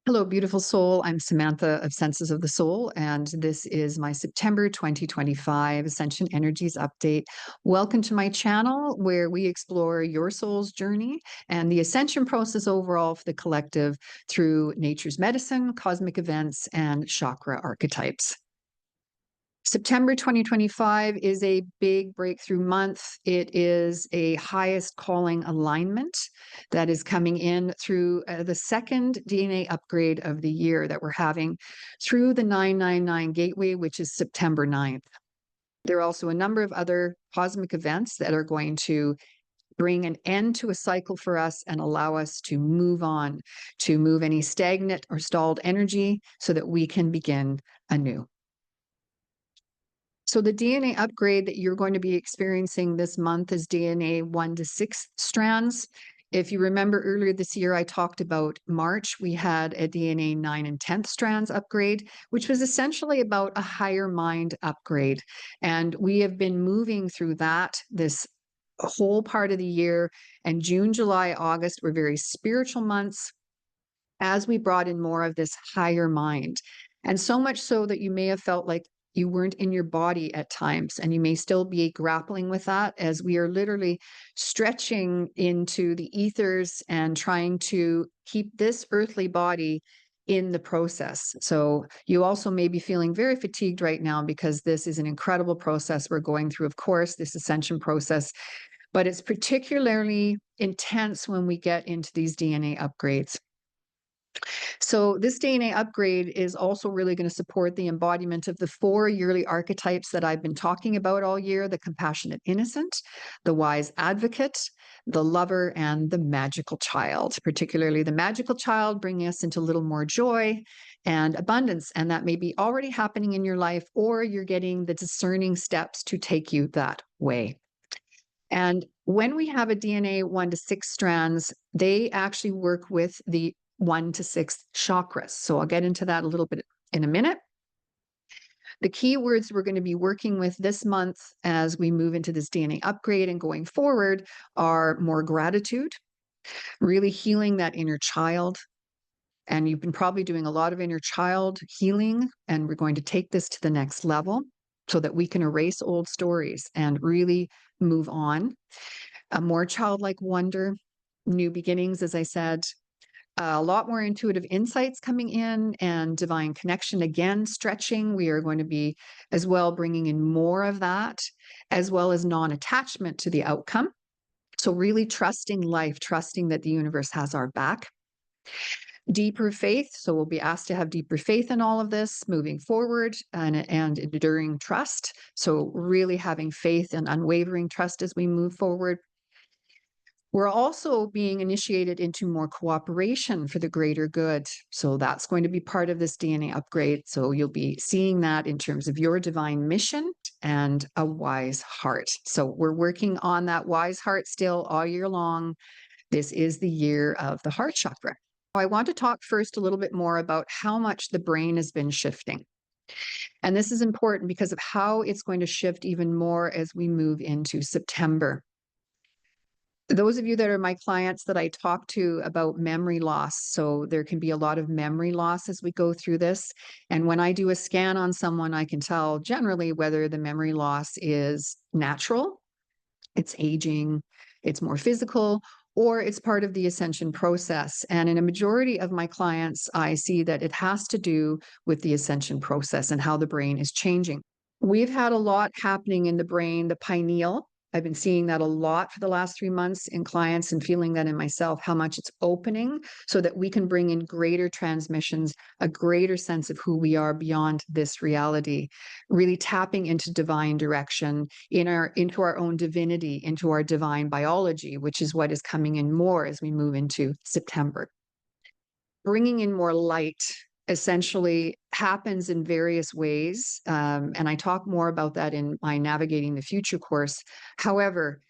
Hello, beautiful soul. I'm Samantha of Senses of the Soul, and this is my September 2025 Ascension Energies update. Welcome to my channel where we explore your soul's journey and the ascension process overall for the collective through nature's medicine, cosmic events, and chakra archetypes. September 2025 is a big breakthrough month. It is a highest calling alignment that is coming in through the second DNA upgrade of the year that we're having through the 999 gateway, which is September 9th. There are also a number of other cosmic events that are going to bring an end to a cycle for us and allow us to move on, to move any stagnant or stalled energy so that we can begin anew. So the DNA upgrade that you're going to be experiencing this month is DNA 1 to 6 strands. If you remember earlier this year, I talked about March. We had a DNA 9 and 10th strands upgrade, which was essentially about a higher mind upgrade. And we have been moving through that this whole part of the year. And June, July, August were very spiritual months as we brought in more of this higher mind. And so much so that you may have felt like you weren't in your body at times, and you may still be grappling with that as we are literally stretching into the ethers and trying to keep this earthly body in the process. So you also may be feeling very fatigued right now because this is an incredible process we're going through, of course, this ascension process, but it's particularly intense when we get into these DNA upgrades. So this DNA upgrade is also really going to support the embodiment of the 4 yearly archetypes that I've been talking about all year: the compassionate innocent, the wise advocate, the lover, and the magical child. Particularly the magical child bringing us into a little more joy and abundance. And that may be already happening in your life, or you're getting the discerning steps to take you that way. And when we have a DNA 1 to 6 strands, they actually work with the 1 to 6 chakras. So I'll get into that a little bit in a minute. The key words we're going to be working with this month as we move into this DNA upgrade and going forward are more gratitude, really healing that inner child. And you've been probably doing a lot of inner child healing, and we're going to take this to the next level so that we can erase old stories and really move on. A more childlike wonder, new beginnings, as I said, a lot more intuitive insights coming in and divine connection. Again, stretching. We are going to be as well bringing in more of that, as well as non-attachment to the outcome. So really trusting life, trusting that the universe has our back. Deeper faith. So we'll be asked to have deeper faith in all of this moving forward, and enduring trust. So really having faith and unwavering trust as we move forward. We're also being initiated into more cooperation for the greater good. So that's going to be part of this DNA upgrade. So you'll be seeing that in terms of your divine mission and a wise heart. So we're working on that wise heart still all year long. This is the year of the heart chakra. I want to talk first a little bit more about how much the brain has been shifting. And this is important because of how it's going to shift even more as we move into September. Those of you that are my clients that I talk to about memory loss, so there can be a lot of memory loss as we go through this. And when I do a scan on someone, I can tell generally whether the memory loss is natural, it's aging, it's more physical, or it's part of the ascension process. And in a majority of my clients, I see that it has to do with the ascension process and how the brain is changing. We've had a lot happening in the brain, the pineal. I've been seeing that a lot for the last 3 months in clients and feeling that in myself, how much it's opening so that we can bring in greater transmissions, a greater sense of who we are beyond this reality, really tapping into divine direction into our own divinity, into our divine biology, which is what is coming in more as we move into September. Bringing in more light essentially happens in various ways. And I talk more about that in my Navigating the Future course. However,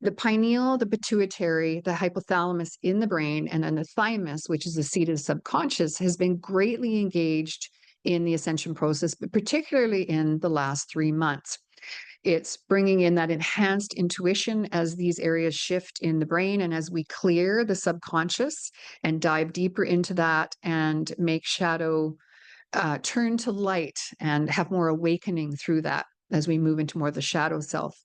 the pineal, the pituitary, the hypothalamus in the brain, and then the thymus, which is the seat of the subconscious, has been greatly engaged in the ascension process, but particularly in the last 3 months. It's bringing in that enhanced intuition as these areas shift in the brain and as we clear the subconscious and dive deeper into that and make shadow turn to light and have more awakening through that as we move into more of the shadow self.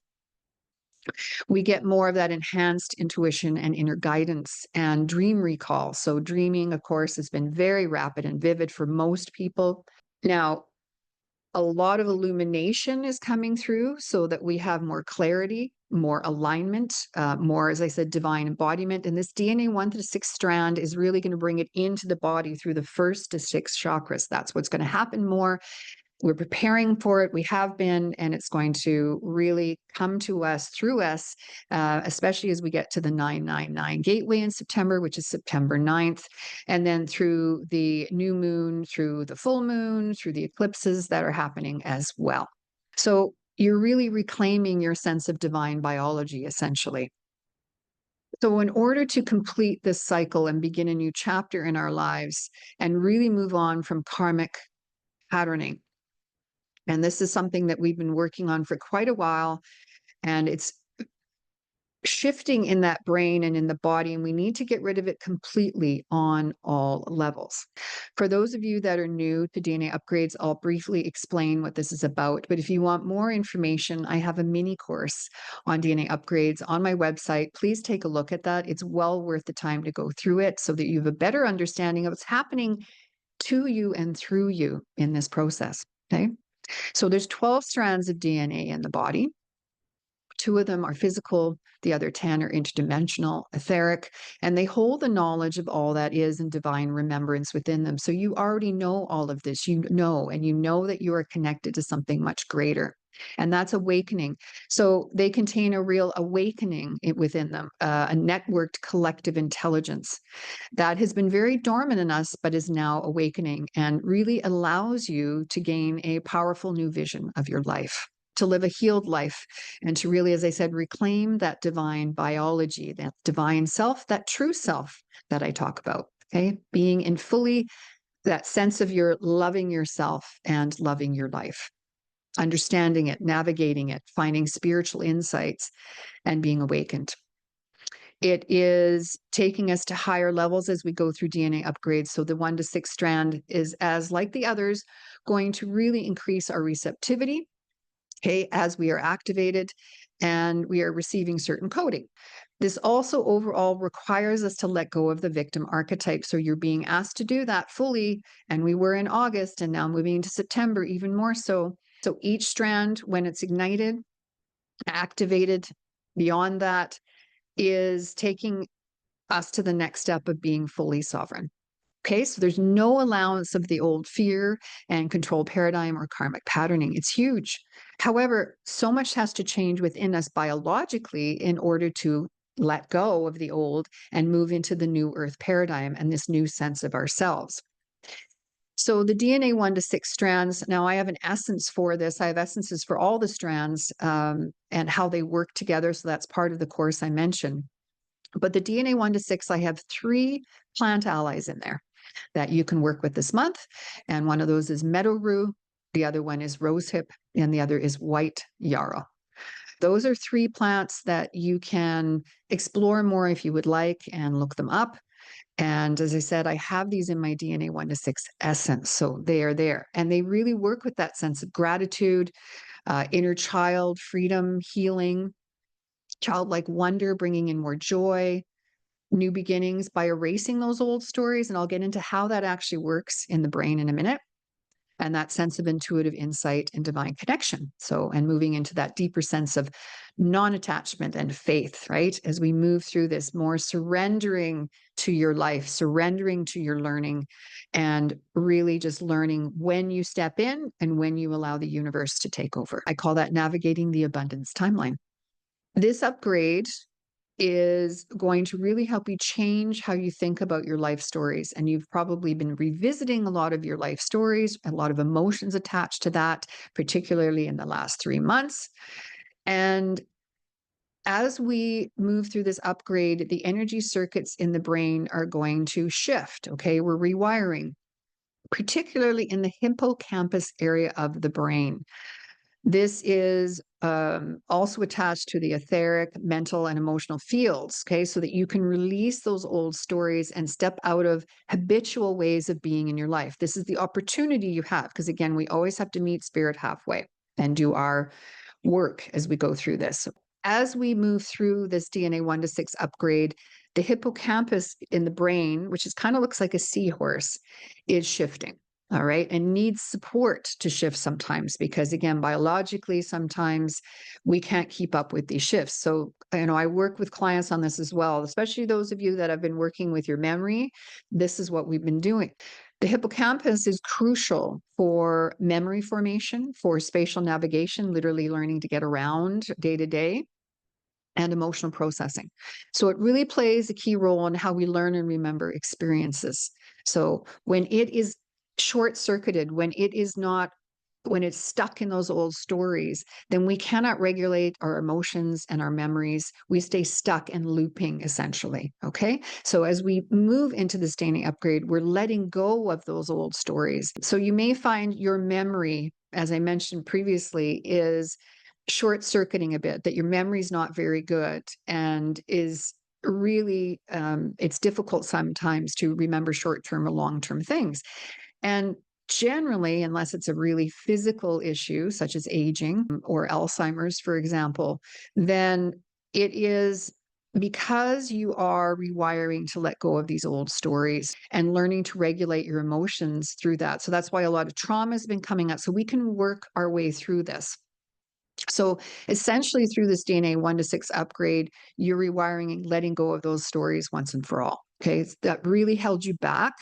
We get more of that enhanced intuition and inner guidance and dream recall. So, dreaming, of course, has been very rapid and vivid for most people. Now, a lot of illumination is coming through so that we have more clarity, more alignment, more, as I said, divine embodiment. And this DNA 1 to the 6th strand is really going to bring it into the body through the 1st to 6th chakras. That's what's going to happen more. We're preparing for it. We have been, and it's going to really come to us through us, especially as we get to the 999 gateway in September, which is September 9th, and then through the new moon, through the full moon, through the eclipses that are happening as well. So you're really reclaiming your sense of divine biology, essentially. So, in order to complete this cycle and begin a new chapter in our lives and really move on from karmic patterning, and this is something that we've been working on for quite a while, and it's shifting in that brain and in the body, and we need to get rid of it completely on all levels. For those of you that are new to DNA upgrades, I'll briefly explain what this is about. But if you want more information, I have a mini course on DNA upgrades on my website. Please take a look at that. It's well worth the time to go through it so that you have a better understanding of what's happening to you and through you in this process. Okay. So there's 12 strands of DNA in the body. 2 of them are physical, the other 10 are interdimensional, etheric, and they hold the knowledge of all that is in divine remembrance within them. So you already know all of this. You know, and you know that you are connected to something much greater. And that's awakening. So they contain a real awakening within them, a networked collective intelligence that has been very dormant in us, but is now awakening and really allows you to gain a powerful new vision of your life, to live a healed life, and to really, as I said, reclaim that divine biology, that divine self, that true self that I talk about. Okay. Being in fully that sense of your loving yourself and loving your life, understanding it, navigating it, finding spiritual insights, and being awakened. It is taking us to higher levels as we go through DNA upgrades. So the 1 to 6 strand is, as like the others, going to really increase our receptivity, okay, as we are activated and we are receiving certain coding. This also overall requires us to let go of the victim archetype. So you're being asked to do that fully. And we were in August and now moving into September, even more so. So each strand, when it's ignited, activated, beyond that, is taking us to the next step of being fully sovereign. Okay, so there's no allowance of the old fear and control paradigm or karmic patterning. It's huge. However, so much has to change within us biologically in order to let go of the old and move into the new earth paradigm and this new sense of ourselves. So the DNA 1 to 6 strands, now I have an essence for this. I have essences for all the strands and how they work together. So that's part of the course I mentioned. But the DNA 1 to 6, I have 3 plant allies in there that you can work with this month. And one of those is meadow rue, the other one is rosehip, and the other is white yarrow. Those are 3 plants that you can explore more if you would like and look them up. And as I said, I have these in my DNA 1 to 6 essence. So they are there. And they really work with that sense of gratitude, inner child, freedom, healing, childlike wonder, bringing in more joy, new beginnings by erasing those old stories. And I'll get into how that actually works in the brain in a minute. And that sense of intuitive insight and divine connection. So, and moving into that deeper sense of non-attachment and faith, right? As we move through this, more surrendering to your life, surrendering to your learning, and really just learning when you step in and when you allow the universe to take over. I call that navigating the abundance timeline. This upgrade is going to really help you change how you think about your life stories. And you've probably been revisiting a lot of your life stories, a lot of emotions attached to that, particularly in the last 3 months. And as we move through this upgrade, the energy circuits in the brain are going to shift. Okay, we're rewiring, particularly in the hippocampus area of the brain. This is also attached to the etheric, mental, and emotional fields, okay, so that you can release those old stories and step out of habitual ways of being in your life. This is the opportunity you have, because again, we always have to meet spirit halfway and do our work as we go through this. As we move through this DNA 1 to 6 upgrade, the hippocampus in the brain, which is kind of looks like a seahorse, is shifting. All right. And needs support to shift sometimes because, again, biologically, sometimes we can't keep up with these shifts. So, I work with clients on this as well, especially those of you that have been working with your memory. This is what we've been doing. The hippocampus is crucial for memory formation, for spatial navigation, literally learning to get around day to day, and emotional processing. So it really plays a key role in how we learn and remember experiences. So when it is short circuited, when it's stuck in those old stories, then we cannot regulate our emotions and our memories. We stay stuck and looping essentially. Okay. So as we move into this DNA upgrade, we're letting go of those old stories. So you may find your memory, as I mentioned previously, is short circuiting a bit, that your memory is not very good and is really, it's difficult sometimes to remember short term or long term things. And generally, unless it's a really physical issue, such as aging or Alzheimer's, for example, then it is because you are rewiring to let go of these old stories and learning to regulate your emotions through that. So that's why a lot of trauma has been coming up. So we can work our way through this. So essentially, through this DNA 1 to 6 upgrade, you're rewiring and letting go of those stories once and for all. Okay. That really held you back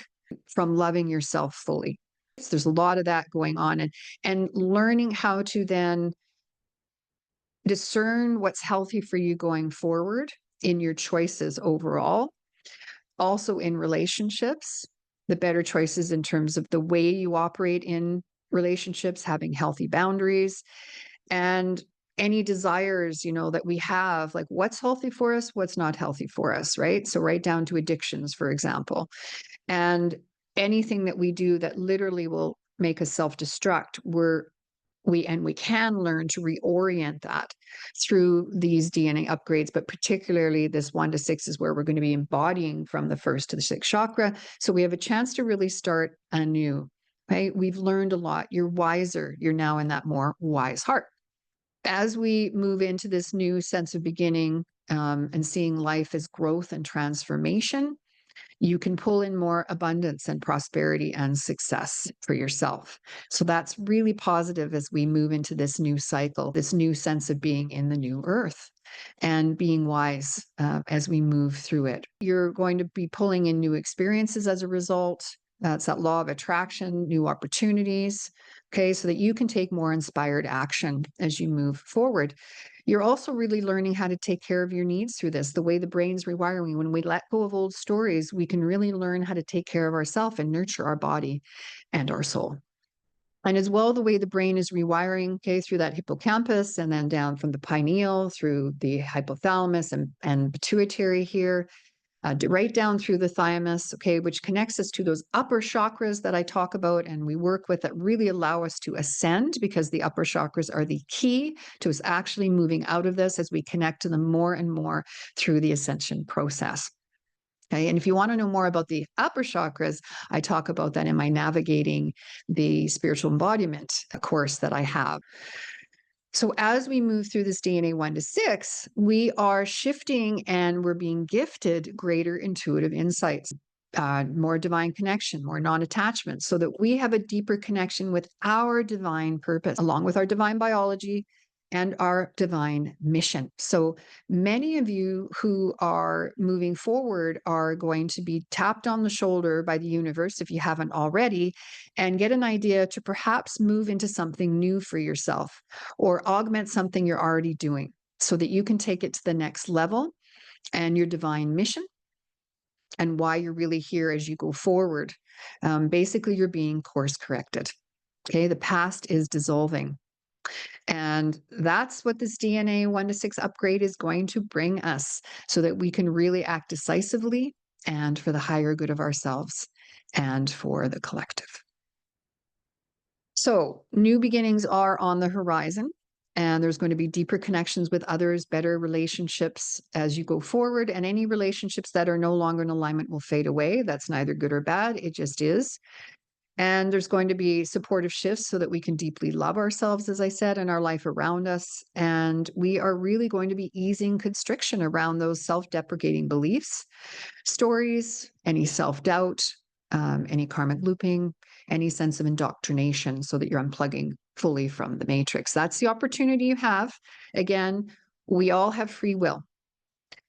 from loving yourself fully. So there's a lot of that going on, and learning how to then discern what's healthy for you going forward in your choices overall, also in relationships, the better choices in terms of the way you operate in relationships, having healthy boundaries, and any desires, that we have, like what's healthy for us, what's not healthy for us, right? So right down to addictions, for example, and anything that we do that literally will make us self-destruct, we can learn to reorient that through these DNA upgrades, but particularly this 1 to 6 is where we're going to be embodying from the 1st to the 6th chakra. So we have a chance to really start anew. Right? We've learned a lot. You're wiser. You're now in that more wise heart. As we move into this new sense of beginning, and seeing life as growth and transformation, you can pull in more abundance and prosperity and success for yourself. So that's really positive as we move into this new cycle, this new sense of being in the new earth and being wise as we move through it. You're going to be pulling in new experiences as a result. That's that law of attraction, new opportunities. Okay, so that you can take more inspired action as you move forward. You're also really learning how to take care of your needs through this, the way the brain's rewiring. When we let go of old stories, we can really learn how to take care of ourselves and nurture our body and our soul. And as well, the way the brain is rewiring, okay, through that hippocampus and then down from the pineal through the hypothalamus and pituitary here, right down through the thymus, okay, which connects us to those upper chakras that I talk about and we work with that really allow us to ascend, because the upper chakras are the key to us actually moving out of this as we connect to them more and more through the ascension process. Okay, and if you want to know more about the upper chakras, I talk about that in my Navigating the Spiritual Embodiment course that I have. So as we move through this DNA 1 to 6, we are shifting and we're being gifted greater intuitive insights, more divine connection, more non-attachment, so that we have a deeper connection with our divine purpose, along with our divine biology and our divine mission. So many of you who are moving forward are going to be tapped on the shoulder by the universe, if you haven't already, and get an idea to perhaps move into something new for yourself or augment something you're already doing so that you can take it to the next level and your divine mission and why you're really here as you go forward. Basically, you're being course corrected. Okay, the past is dissolving. And that's what this DNA 1 to 6 upgrade is going to bring us so that we can really act decisively and for the higher good of ourselves and for the collective. So new beginnings are on the horizon, and there's going to be deeper connections with others, better relationships as you go forward. And any relationships that are no longer in alignment will fade away. That's neither good or bad. It just is. And there's going to be supportive shifts so that we can deeply love ourselves, as I said, and our life around us. And we are really going to be easing constriction around those self-deprecating beliefs, stories, any self-doubt, any karmic looping, any sense of indoctrination, so that you're unplugging fully from the matrix. That's the opportunity you have. Again, we all have free will.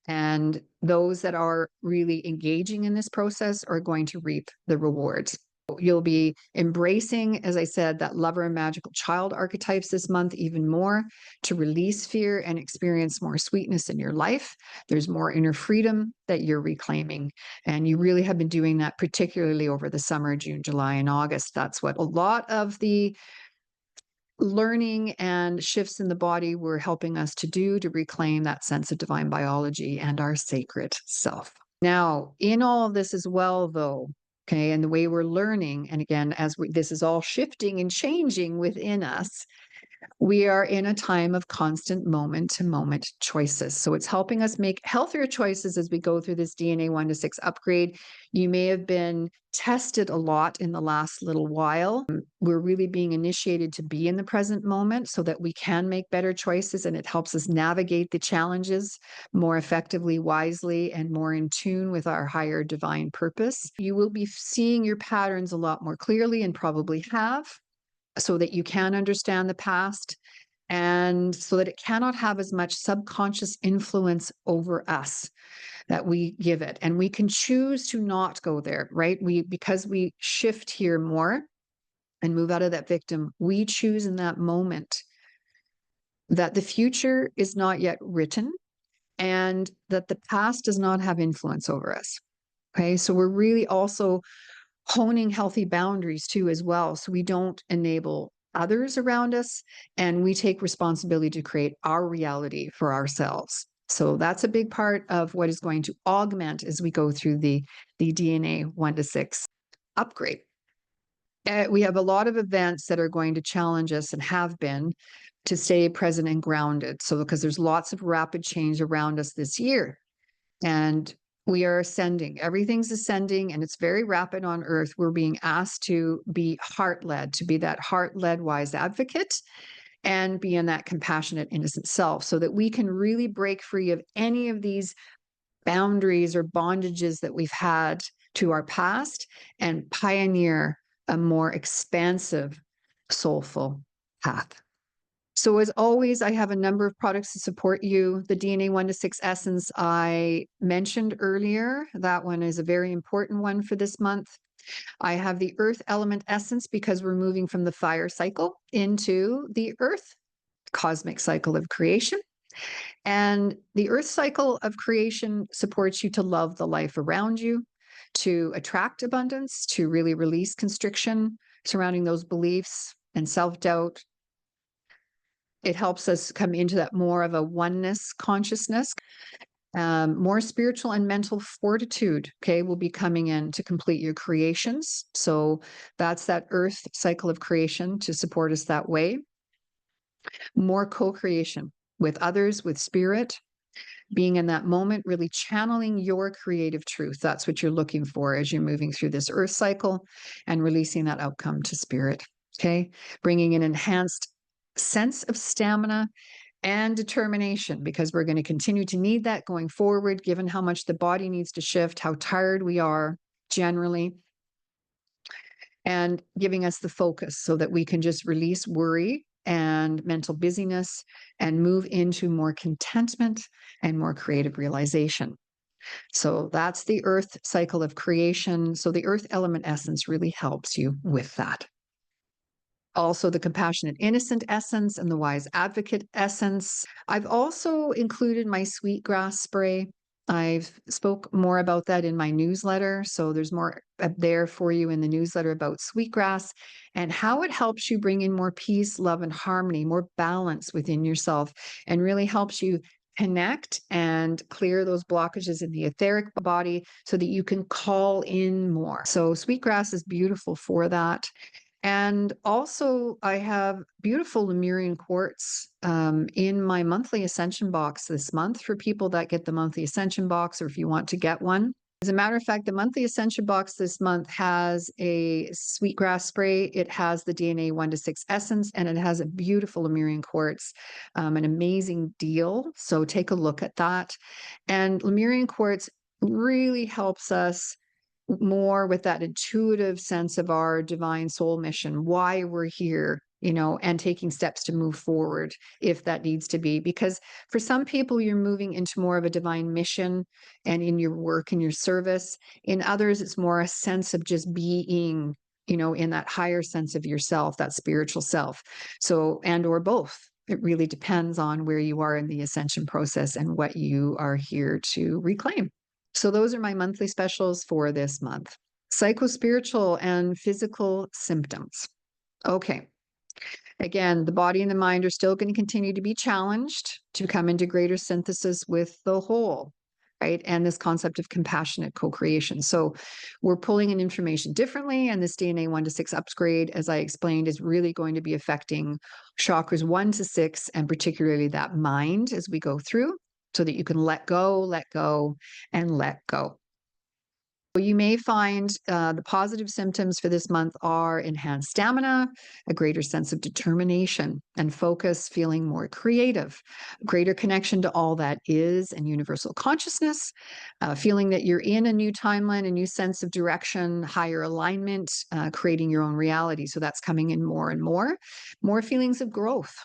And those that are really engaging in this process are going to reap the rewards. You'll be embracing, as I said, that lover and magical child archetypes this month even more, to release fear and experience more sweetness in your life. There's more inner freedom that you're reclaiming. And you really have been doing that, particularly over the summer, June, July, and August. That's what a lot of the learning and shifts in the body were helping us to do, to reclaim that sense of divine biology and our sacred self. Now, in all of this as well, though, okay, and the way we're learning, and again, this is all shifting and changing within us, we are in a time of constant moment-to-moment choices. So it's helping us make healthier choices as we go through this DNA 1 to 6 upgrade. You may have been tested a lot in the last little while. We're really being initiated to be in the present moment so that we can make better choices, and it helps us navigate the challenges more effectively, wisely, and more in tune with our higher divine purpose. You will be seeing your patterns a lot more clearly, and probably have, so that you can understand the past, and so that it cannot have as much subconscious influence over us that we give it. And we can choose to not go there, right? Because we shift here more and move out of that victim, we choose in that moment that the future is not yet written and that the past does not have influence over us. Okay, so we're really also honing healthy boundaries too, as well. So we don't enable others around us, and we take responsibility to create our reality for ourselves. So that's a big part of what is going to augment as we go through the DNA 1 to 6 upgrade. We have a lot of events that are going to challenge us, and have been, to stay present and grounded. So because there's lots of rapid change around us this year, and we are ascending. Everything's ascending, and it's very rapid on Earth. We're being asked to be heart-led, to be that heart-led wise advocate, and be in that compassionate, innocent self, so that we can really break free of any of these boundaries or bondages that we've had to our past, and pioneer a more expansive, soulful path. So as always, I have a number of products to support you. The DNA 1 to 6 Essence I mentioned earlier, that one is a very important one for this month. I have the Earth Element Essence, because we're moving from the fire cycle into the Earth cosmic cycle of creation. And the Earth cycle of creation supports you to love the life around you, to attract abundance, to really release constriction surrounding those beliefs and self-doubt. It helps us come into that more of a oneness consciousness. More spiritual and mental fortitude, okay, will be coming in to complete your creations. So that's that Earth cycle of creation to support us that way. More co-creation with others, with spirit, being in that moment, really channeling your creative truth. That's what you're looking for as you're moving through this Earth cycle, and releasing that outcome to spirit, okay? Bringing an enhanced sense of stamina and determination, because we're going to continue to need that going forward, given how much the body needs to shift, how tired we are generally, and giving us the focus so that we can just release worry and mental busyness and move into more contentment and more creative realization. So that's the Earth cycle of creation. So the Earth Element Essence really helps you with that. Also, the Compassionate Innocent Essence and the Wise Advocate Essence. I've also included my sweetgrass spray. I've spoke more about that in my newsletter. So there's more up there for you in the newsletter about sweetgrass and how it helps you bring in more peace, love, and harmony, more balance within yourself, and really helps you connect and clear those blockages in the etheric body so that you can call in more. So sweetgrass is beautiful for that. And also, I have beautiful Lemurian quartz in my monthly Ascension box this month for people that get the monthly Ascension box, or if you want to get one. As a matter of fact, the monthly Ascension box this month has a sweetgrass spray. It has the DNA 1 to 6 essence, and it has a beautiful Lemurian quartz, an amazing deal. So take a look at that. And Lemurian quartz really helps us more with that intuitive sense of our divine soul mission, why we're here, and taking steps to move forward if that needs to be. Because for some people, you're moving into more of a divine mission and in your work and your service. In others, it's more a sense of just being, in that higher sense of yourself, that spiritual self. So, and or both. It really depends on where you are in the ascension process and what you are here to reclaim. So those are my monthly specials for this month. Psychospiritual and physical symptoms. Okay. Again, the body and the mind are still going to continue to be challenged to come into greater synthesis with the whole, right? And this concept of compassionate co-creation. So we're pulling in information differently, and this DNA 1 to 6 upgrade, as I explained, is really going to be affecting chakras 1 to 6, and particularly that mind as we go through, so that you can let go, and let go. You may find the positive symptoms for this month are enhanced stamina, a greater sense of determination and focus, feeling more creative, greater connection to all that is and universal consciousness, feeling that you're in a new timeline, a new sense of direction, higher alignment, creating your own reality. So that's coming in more and more feelings of growth.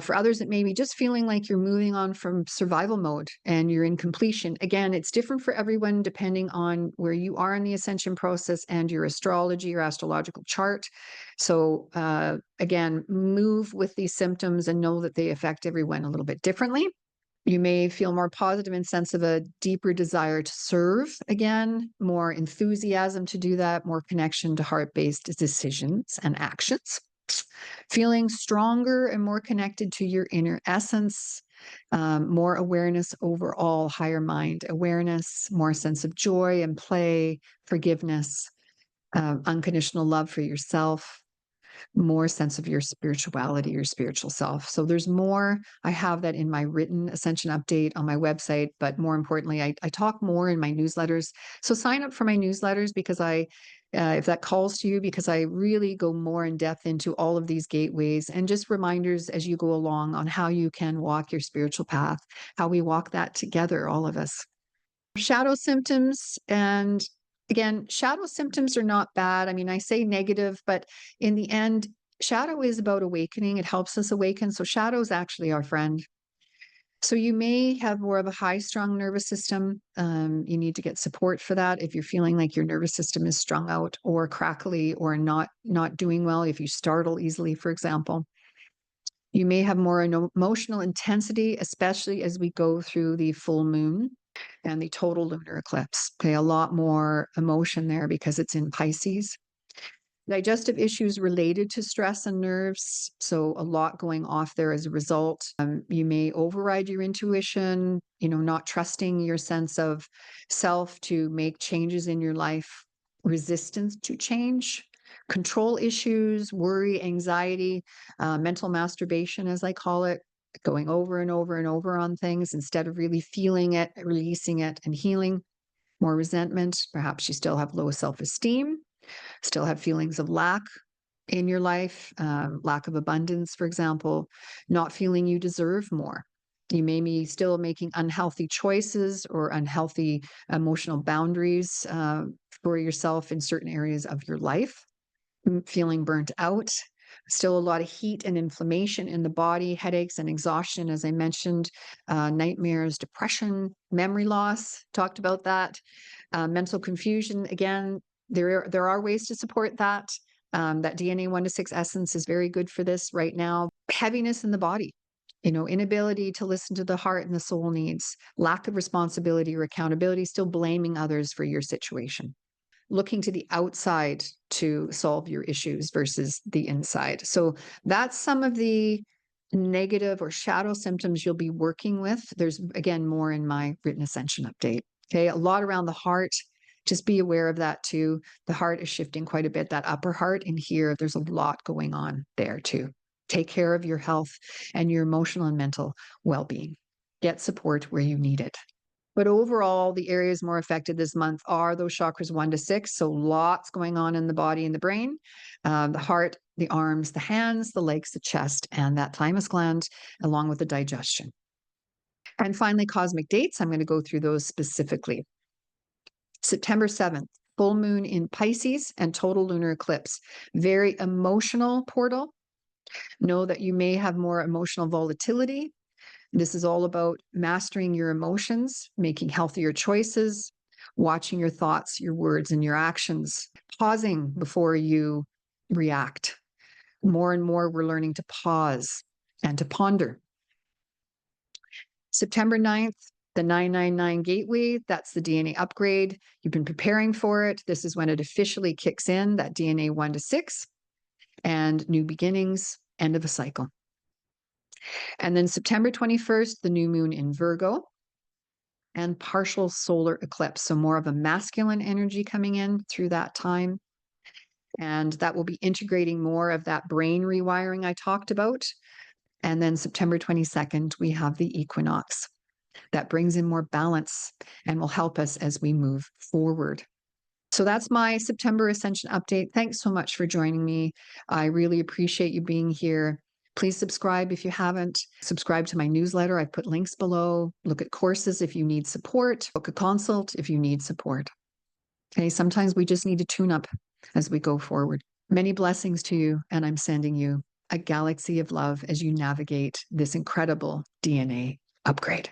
For others, it may be just feeling like you're moving on from survival mode and you're in completion. Again, it's different for everyone depending on where you are in the ascension process and your astrology or astrological chart. So again, move with these symptoms and know that they affect everyone a little bit differently. You may feel more positive and sense of a deeper desire to serve again, more enthusiasm to do that, more connection to heart-based decisions and actions. Feeling stronger and more connected to your inner essence, more awareness overall, higher mind awareness, more sense of joy and play, forgiveness, unconditional love for yourself, more sense of your spirituality, your spiritual self. So there's more. I have that in my written Ascension update on my website, but more importantly, I talk more in my newsletters. So sign up for my newsletters because if that calls to you, because I really go more in depth into all of these gateways and just reminders as you go along on how you can walk your spiritual path, how we walk that together, all of us. Shadow symptoms, and again, shadow symptoms are not bad. I mean, I say negative, but in the end, shadow is about awakening. It helps us awaken. So shadow is actually our friend. So you may have more of a high strung nervous system. You need to get support for that if you're feeling like your nervous system is strung out or crackly or not doing well. If you startle easily, for example. You may have more emotional intensity, especially as we go through the full moon and the total lunar eclipse. Okay, a lot more emotion there because it's in Pisces. Digestive issues related to stress and nerves. So a lot going off there as a result. You may override your intuition, not trusting your sense of self to make changes in your life, resistance to change, control issues, worry, anxiety, mental masturbation, as I call it, going over and over and over on things instead of really feeling it, releasing it, and healing. More resentment. Perhaps you still have low self-esteem, still have feelings of lack in your life, lack of abundance, for example, not feeling you deserve more. You may be still making unhealthy choices or unhealthy emotional boundaries for yourself in certain areas of your life, feeling burnt out. Still a lot of heat and inflammation in the body, headaches and exhaustion, as I mentioned, nightmares, depression, memory loss, talked about that, mental confusion. Again, there are ways to support that. That DNA 1 to 6 essence is very good for this right now. Heaviness in the body, inability to listen to the heart and the soul needs, lack of responsibility or accountability, still blaming others for your situation. Looking to the outside to solve your issues versus the inside. So that's some of the negative or shadow symptoms you'll be working with. There's, again, more in my written Ascension update. Okay, a lot around the heart, just be aware of that too. The heart is shifting quite a bit, that upper heart in here. There's a lot going on there too. Take care of your health and your emotional and mental well-being. Get support where you need it. But overall, the areas more affected this month are those chakras 1 to 6. So lots going on in the body and the brain, the heart, the arms, the hands, the legs, the chest, and that thymus gland, along with the digestion. And finally, cosmic dates. I'm going to go through those specifically. September 7th, full moon in Pisces and total lunar eclipse. Very emotional portal. Know that you may have more emotional volatility. This is all about mastering your emotions, making healthier choices, watching your thoughts, your words, and your actions, pausing before you react. More and more, we're learning to pause and to ponder. September 9th, the 999 gateway, that's the DNA upgrade. You've been preparing for it. This is when it officially kicks in, that DNA 1 to 6, and new beginnings, end of a cycle. And then September 21st, the new moon in Virgo and partial solar eclipse. So more of a masculine energy coming in through that time. And that will be integrating more of that brain rewiring I talked about. And then September 22nd, we have the equinox. That brings in more balance and will help us as we move forward. So that's my September Ascension update. Thanks so much for joining me. I really appreciate you being here. Please subscribe if you haven't. Subscribe to my newsletter. I've put links below. Look at courses if you need support. Book a consult if you need support. Okay, sometimes we just need to tune up as we go forward. Many blessings to you, and I'm sending you a galaxy of love as you navigate this incredible DNA upgrade.